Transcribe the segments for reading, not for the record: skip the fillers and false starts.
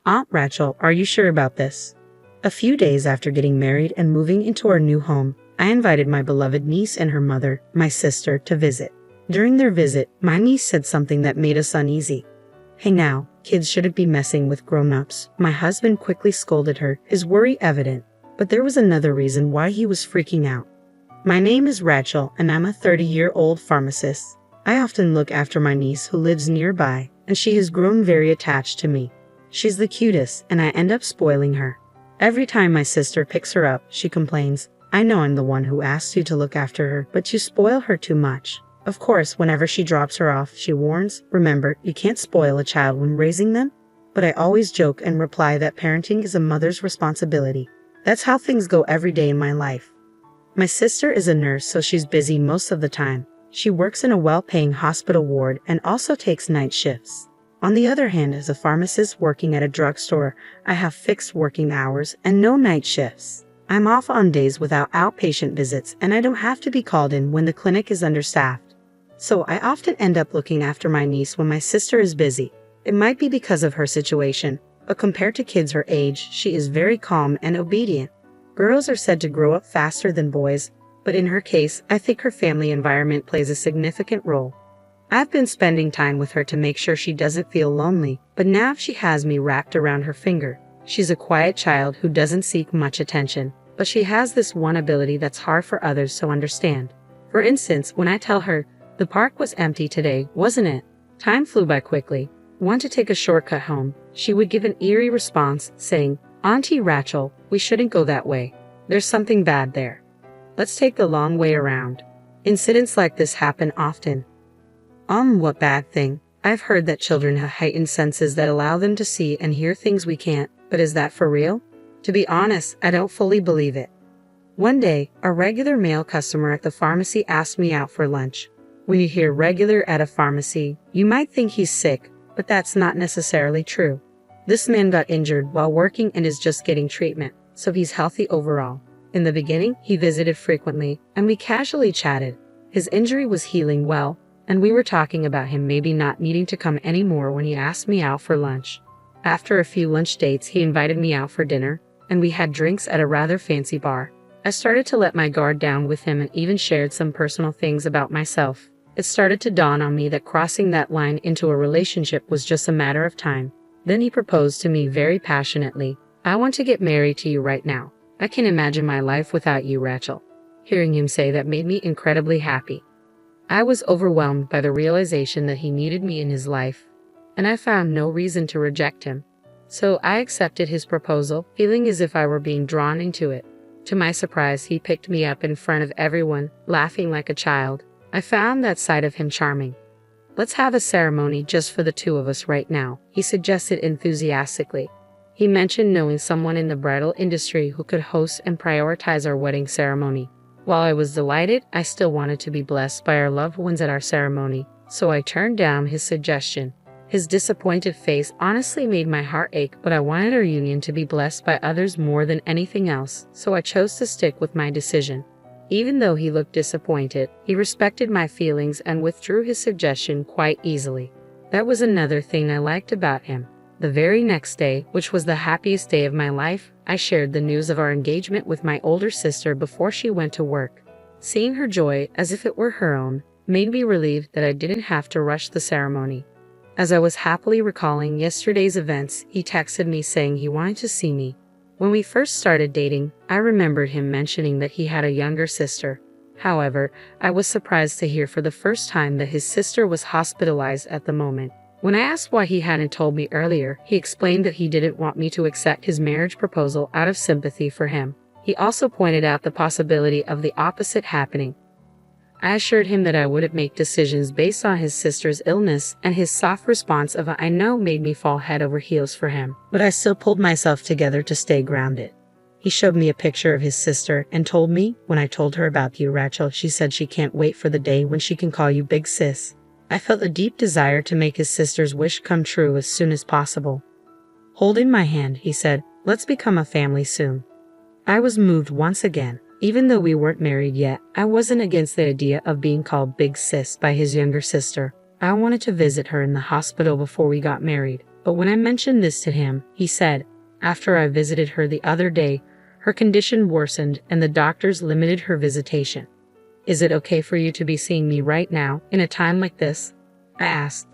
Aunt Rachel, are you sure about this? A few days after getting married and moving into our new home, I invited my beloved niece and her mother, my sister, to visit. During their visit, my niece said something that made us uneasy. "Hey now, kids shouldn't be messing with grown-ups." My husband quickly scolded her, his worry evident, but there was another reason why he was freaking out. "My name is Rachel, and I'm a 30-year-old pharmacist. I often look after my niece who lives nearby, and she has grown very attached to me. She's the cutest, and I end up spoiling her. Every time my sister picks her up, she complains, 'I know I'm the one who asked you to look after her, but you spoil her too much.' Of course, whenever she drops her off, she warns, 'Remember, you can't spoil a child when raising them.' But I always joke and reply that parenting is a mother's responsibility. That's how things go every day in my life. My sister is a nurse, so she's busy most of the time. She works in a well-paying hospital ward and also takes night shifts. On the other hand, as a pharmacist working at a drugstore, I have fixed working hours and no night shifts. I'm off on days without outpatient visits, and I don't have to be called in when the clinic is understaffed. So I often end up looking after my niece when my sister is busy. It might be because of her situation, but compared to kids her age, she is very calm and obedient. Girls are said to grow up faster than boys, but in her case, I think her family environment plays a significant role. I've been spending time with her to make sure she doesn't feel lonely, but now she has me wrapped around her finger. She's a quiet child who doesn't seek much attention, but she has this one ability that's hard for others to understand. For instance, when I tell her, 'The park was empty today, wasn't it? Time flew by quickly. Want to take a shortcut home?' she would give an eerie response, saying, 'Auntie Rachel, we shouldn't go that way. There's something bad there. Let's take the long way around.' Incidents like this happen often. What bad thing? I've heard that children have heightened senses that allow them to see and hear things we can't, but is that for real? To be honest, I don't fully believe it. One day, a regular male customer at the pharmacy asked me out for lunch. When you hear regular at a pharmacy, you might think he's sick, but that's not necessarily true. This man got injured while working and is just getting treatment, so he's healthy overall. In the beginning, he visited frequently, and we casually chatted. His injury was healing well, and we were talking about him maybe not needing to come anymore when he asked me out for lunch. After a few lunch dates, he invited me out for dinner, and we had drinks at a rather fancy bar. I started to let my guard down with him and even shared some personal things about myself. It started to dawn on me that crossing that line into a relationship was just a matter of time. Then he proposed to me very passionately. "I want to get married to you right now. I can't imagine my life without you, Rachel." Hearing him say that made me incredibly happy. I was overwhelmed by the realization that he needed me in his life, and I found no reason to reject him. So I accepted his proposal, feeling as if I were being drawn into it. To my surprise, he picked me up in front of everyone, laughing like a child. I found that side of him charming. "Let's have a ceremony just for the two of us right now," he suggested enthusiastically. He mentioned knowing someone in the bridal industry who could host and prioritize our wedding ceremony. While I was delighted, I still wanted to be blessed by our loved ones at our ceremony, so I turned down his suggestion. His disappointed face honestly made my heart ache, but I wanted our union to be blessed by others more than anything else, so I chose to stick with my decision. Even though he looked disappointed, he respected my feelings and withdrew his suggestion quite easily. That was another thing I liked about him. The very next day, which was the happiest day of my life, I shared the news of our engagement with my older sister before she went to work. Seeing her joy, as if it were her own, made me relieved that I didn't have to rush the ceremony. As I was happily recalling yesterday's events, he texted me saying he wanted to see me. When we first started dating, I remembered him mentioning that he had a younger sister. However, I was surprised to hear for the first time that his sister was hospitalized at the moment. When I asked why he hadn't told me earlier, he explained that he didn't want me to accept his marriage proposal out of sympathy for him. He also pointed out the possibility of the opposite happening. I assured him that I wouldn't make decisions based on his sister's illness, and his soft response of "I know" made me fall head over heels for him, but I still pulled myself together to stay grounded. He showed me a picture of his sister and told me, "When I told her about you, Rachel, she said she can't wait for the day when she can call you Big Sis." I felt a deep desire to make his sister's wish come true as soon as possible. Holding my hand, he said, "Let's become a family soon." I was moved once again. Even though we weren't married yet, I wasn't against the idea of being called Big Sis by his younger sister. I wanted to visit her in the hospital before we got married. But when I mentioned this to him, he said, after I visited her the other day, her condition worsened and the doctors limited her visitation. Is it okay for you to be seeing me right now, in a time like this? I asked.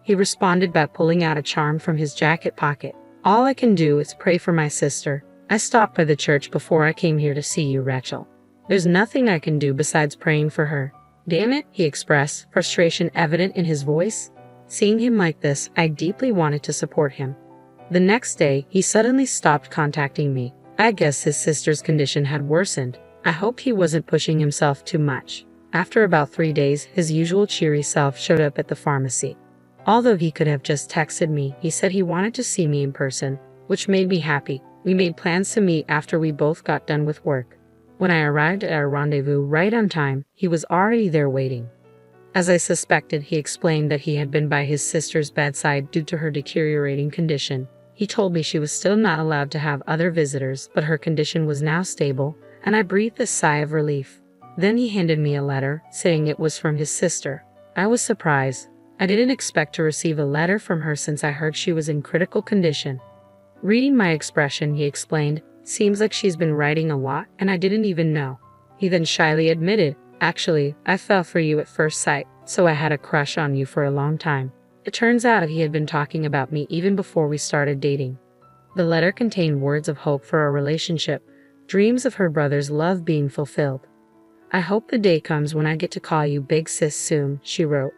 He responded by pulling out a charm from his jacket pocket. All I can do is pray for my sister. I stopped by the church before I came here to see you, Rachel. There's nothing I can do besides praying for her. Damn it, he expressed, frustration evident in his voice. Seeing him like this, I deeply wanted to support him. The next day, he suddenly stopped contacting me. I guess his sister's condition had worsened. I hoped he wasn't pushing himself too much. After about 3 days, his usual cheery self showed up at the pharmacy. Although he could have just texted me, he said he wanted to see me in person, which made me happy. We made plans to meet after we both got done with work. When I arrived at our rendezvous right on time, he was already there waiting. As I suspected, he explained that he had been by his sister's bedside due to her deteriorating condition. He told me she was still not allowed to have other visitors, but her condition was now stable, and I breathed a sigh of relief. Then he handed me a letter, saying it was from his sister. I was surprised. I didn't expect to receive a letter from her since I heard she was in critical condition. Reading my expression, he explained, seems like she's been writing a lot, and I didn't even know. He then shyly admitted, actually, I fell for you at first sight, so I had a crush on you for a long time. It turns out he had been talking about me even before we started dating. The letter contained words of hope for our relationship, dreams of her brother's love being fulfilled. I hope the day comes when I get to call you Big Sis soon, she wrote.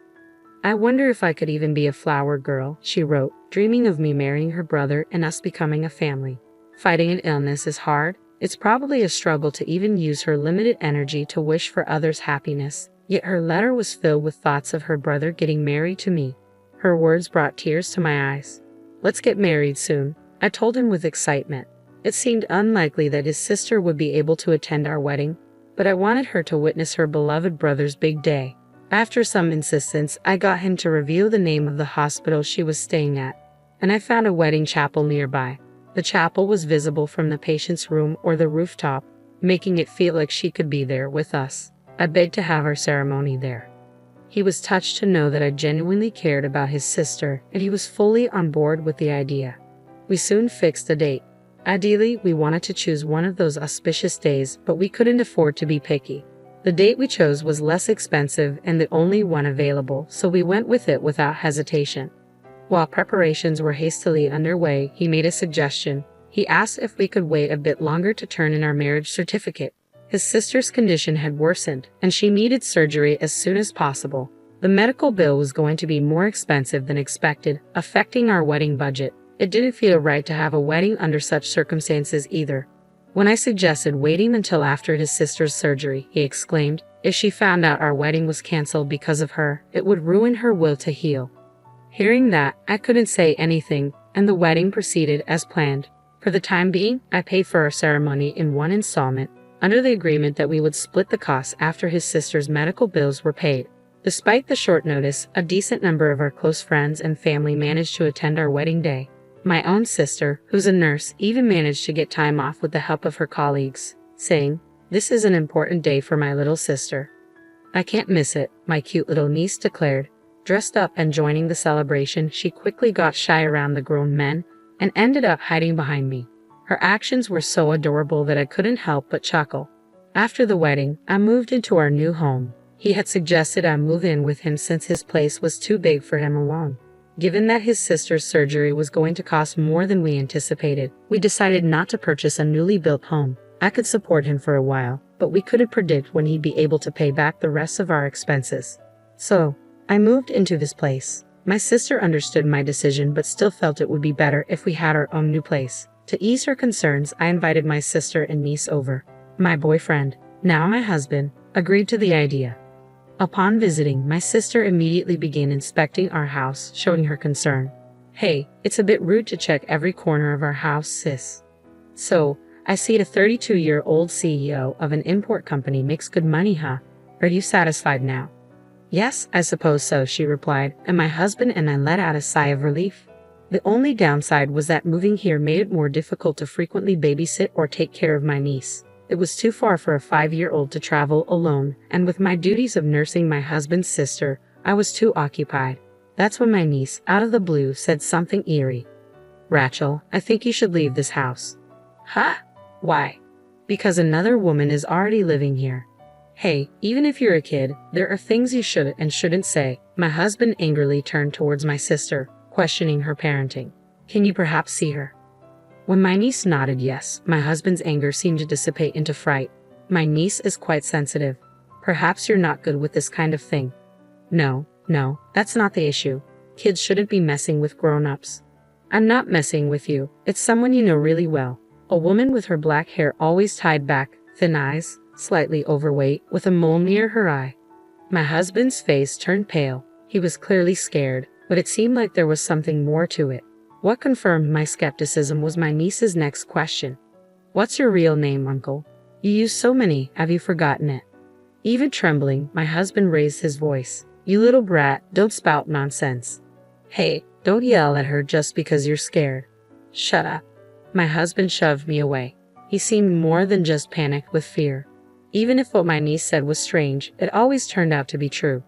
I wonder if I could even be a flower girl, she wrote, dreaming of me marrying her brother and us becoming a family. Fighting an illness is hard. It's probably a struggle to even use her limited energy to wish for others' happiness, yet her letter was filled with thoughts of her brother getting married to me. Her words brought tears to my eyes. Let's get married soon, I told him with excitement. It seemed unlikely that his sister would be able to attend our wedding, but I wanted her to witness her beloved brother's big day. After some insistence, I got him to reveal the name of the hospital she was staying at, and I found a wedding chapel nearby. The chapel was visible from the patient's room or the rooftop, making it feel like she could be there with us. I begged to have our ceremony there. He was touched to know that I genuinely cared about his sister, and he was fully on board with the idea. We soon fixed a date. Ideally, we wanted to choose one of those auspicious days, but we couldn't afford to be picky. The date we chose was less expensive and the only one available, so we went with it without hesitation. While preparations were hastily underway, he made a suggestion. He asked if we could wait a bit longer to turn in our marriage certificate. His sister's condition had worsened, and she needed surgery as soon as possible. The medical bill was going to be more expensive than expected, affecting our wedding budget. It didn't feel right to have a wedding under such circumstances either. When I suggested waiting until after his sister's surgery, he exclaimed, if she found out our wedding was canceled because of her, it would ruin her will to heal. Hearing that, I couldn't say anything, and the wedding proceeded as planned. For the time being, I paid for our ceremony in one installment, under the agreement that we would split the costs after his sister's medical bills were paid. Despite the short notice, a decent number of our close friends and family managed to attend our wedding day. My own sister, who's a nurse, even managed to get time off with the help of her colleagues, saying, "This is an important day for my little sister." "I can't miss it," my cute little niece declared. Dressed up and joining the celebration, she quickly got shy around the grown men and ended up hiding behind me. Her actions were so adorable that I couldn't help but chuckle. After the wedding, I moved into our new home. He had suggested I move in with him since his place was too big for him alone. Given that his sister's surgery was going to cost more than we anticipated, we decided not to purchase a newly built home. I could support him for a while, but we couldn't predict when he'd be able to pay back the rest of our expenses. So, I moved into this place. My sister understood my decision but still felt it would be better if we had our own new place. To ease her concerns, I invited my sister and niece over. My boyfriend, now my husband, agreed to the idea. Upon visiting, my sister immediately began inspecting our house, showing her concern. "Hey, it's a bit rude to check every corner of our house, sis. So, I see the 32-year-old CEO of an import company makes good money, huh? Are you satisfied now?" "Yes, I suppose so," she replied, and my husband and I let out a sigh of relief. The only downside was that moving here made it more difficult to frequently babysit or take care of my niece. It was too far for a 5-year-old to travel alone, and with my duties of nursing my husband's sister, I was too occupied. That's when my niece, out of the blue, said something eerie. "Rachel, I think you should leave this house." "Huh? Why?" "Because another woman is already living here." "Hey, even if you're a kid, there are things you should and shouldn't say." My husband angrily turned towards my sister, questioning her parenting. "Can you perhaps see her?" When my niece nodded yes, my husband's anger seemed to dissipate into fright. "My niece is quite sensitive. Perhaps you're not good with this kind of thing." No, that's not the issue. Kids shouldn't be messing with grown-ups." "I'm not messing with you. It's someone you know really well." A woman with her black hair always tied back, thin eyes, slightly overweight, with a mole near her eye. My husband's face turned pale. He was clearly scared, but it seemed like there was something more to it. What confirmed my skepticism was my niece's next question. "What's your real name, Uncle? You use so many, have you forgotten it?" Even trembling, my husband raised his voice. "You little brat, don't spout nonsense." "Hey, don't yell at her just because you're scared." "Shut up." My husband shoved me away. He seemed more than just panicked with fear. Even if what my niece said was strange, it always turned out to be true.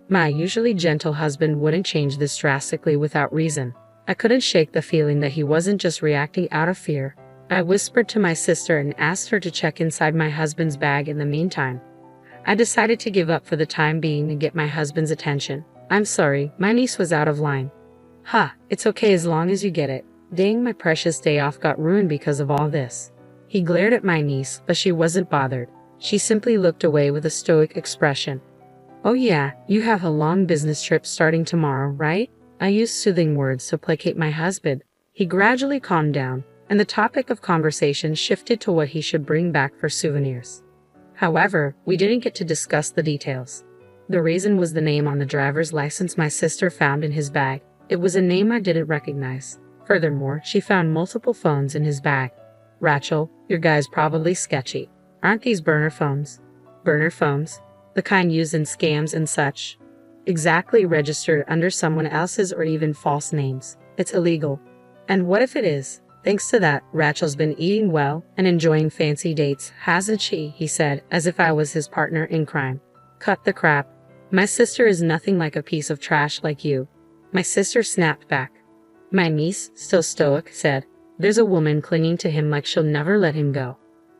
My usually gentle husband wouldn't change this drastically without reason. I couldn't shake the feeling that he wasn't just reacting out of fear. I whispered to my sister and asked her to check inside my husband's bag in the meantime. I decided to give up for the time being and get my husband's attention. "I'm sorry, my niece was out of line." "Ha, it's okay as long as you get it." Dang, my precious day off got ruined because of all this. He glared at my niece, but she wasn't bothered. She simply looked away with a stoic expression. "Oh yeah, you have a long business trip starting tomorrow, right?" I used soothing words to placate my husband. He gradually calmed down, and the topic of conversation shifted to what he should bring back for souvenirs. However, we didn't get to discuss the details. The reason was the name on the driver's license my sister found in his bag. It was a name I didn't recognize. Furthermore, she found multiple phones in his bag. "Rachel, your guy's probably sketchy. Aren't these burner phones?" "Burner phones? The kind used in scams and such?" "Exactly, registered under someone else's or even false names. It's illegal." "And what if it is?" "Thanks to that, Rachel's been eating well and enjoying fancy dates, hasn't she?" he said, as if I was his partner in crime. "Cut the crap. My sister is nothing like a piece of trash like you." My sister snapped back. My niece, still stoic, said, "There's a woman clinging to him like she'll never let him go."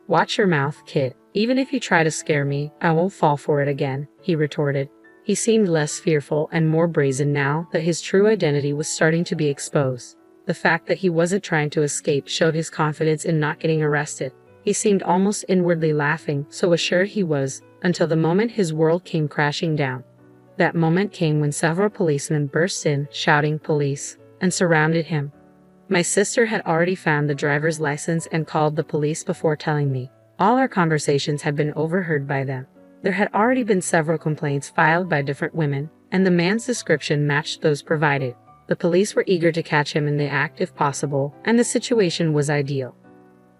"Watch your mouth, kid. Even if you try to scare me, I won't fall for it again," he retorted. He seemed less fearful and more brazen now that his true identity was starting to be exposed. The fact that he wasn't trying to escape showed his confidence in not getting arrested. He seemed almost inwardly laughing, so assured he was, until the moment his world came crashing down. That moment came when several policemen burst in, shouting "Police," and surrounded him. My sister had already found the driver's license and called the police before telling me. All our conversations had been overheard by them. There had already been several complaints filed by different women, and the man's description matched those provided. The police were eager to catch him in the act if possible, and the situation was ideal.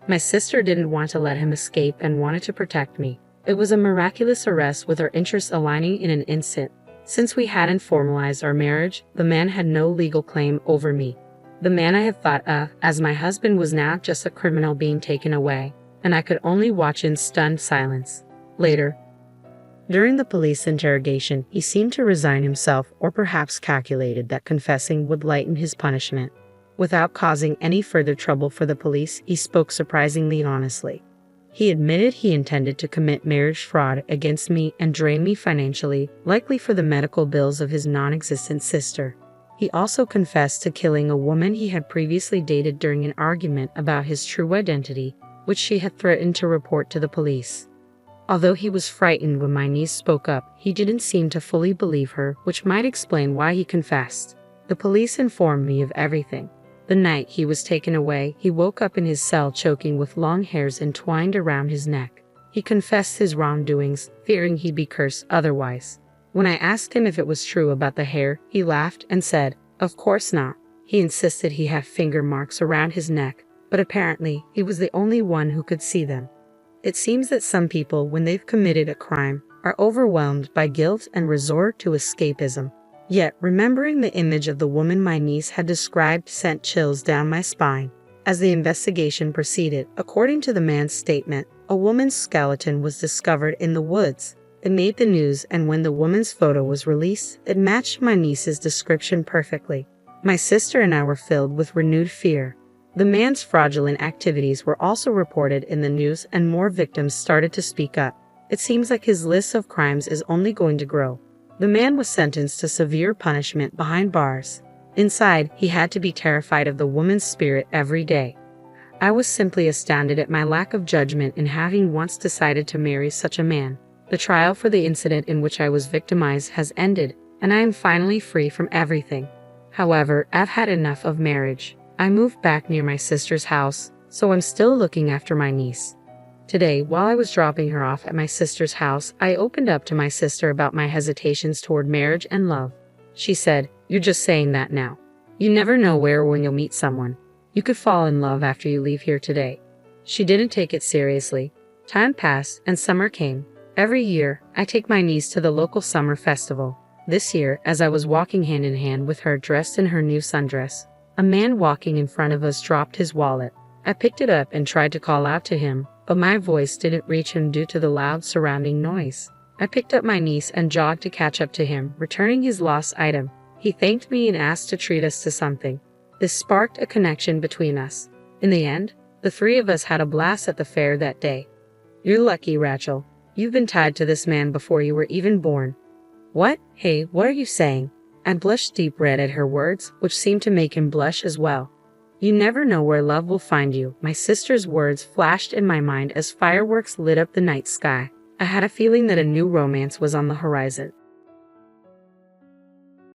My sister didn't want to let him escape and wanted to protect me. It was a miraculous arrest with our interests aligning in an instant. Since we hadn't formalized our marriage, the man had no legal claim over me. The man I had thought of as my husband was now just a criminal being taken away, and I could only watch in stunned silence. Later, during the police interrogation, he seemed to resign himself, or perhaps calculated that confessing would lighten his punishment. Without causing any further trouble for the police, he spoke surprisingly honestly. He admitted he intended to commit marriage fraud against me and drain me financially, likely for the medical bills of his non-existent sister. He also confessed to killing a woman he had previously dated during an argument about his true identity, which she had threatened to report to the police. Although he was frightened when my niece spoke up, he didn't seem to fully believe her, which might explain why he confessed. The police informed me of everything. The night he was taken away, he woke up in his cell choking with long hairs entwined around his neck. He confessed his wrongdoings, fearing he'd be cursed otherwise. When I asked him if it was true about the hair, he laughed and said, "Of course not." He insisted he had finger marks around his neck, but apparently he was the only one who could see them. It seems that some people, when they've committed a crime, are overwhelmed by guilt and resort to escapism. Yet, remembering the image of the woman my niece had described sent chills down my spine. As the investigation proceeded, according to the man's statement, a woman's skeleton was discovered in the woods. It made the news, and when the woman's photo was released, it matched my niece's description perfectly. My sister and I were filled with renewed fear. The man's fraudulent activities were also reported in the news, and more victims started to speak up. It seems like his list of crimes is only going to grow. The man was sentenced to severe punishment behind bars. Inside, he had to be terrified of the woman's spirit every day. I was simply astounded at my lack of judgment in having once decided to marry such a man. The trial for the incident in which I was victimized has ended, and I am finally free from everything. However, I've had enough of marriage. I moved back near my sister's house, so I'm still looking after my niece. Today, while I was dropping her off at my sister's house, I opened up to my sister about my hesitations toward marriage and love. She said, "You're just saying that now. You never know where or when you'll meet someone. You could fall in love after you leave here today." She didn't take it seriously. Time passed, and summer came. Every year, I take my niece to the local summer festival. This year, as I was walking hand in hand with her dressed in her new sundress, a man walking in front of us dropped his wallet. I picked it up and tried to call out to him, but my voice didn't reach him due to the loud surrounding noise. I picked up my niece and jogged to catch up to him, returning his lost item. He thanked me and asked to treat us to something. This sparked a connection between us. In the end, the three of us had a blast at the fair that day. "You're lucky, Rachel. You've been tied to this man before you were even born." "What? Hey, what are you saying?" I blushed deep red at her words, which seemed to make him blush as well. "You never know where love will find you." My sister's words flashed in my mind as fireworks lit up the night sky. I had a feeling that a new romance was on the horizon.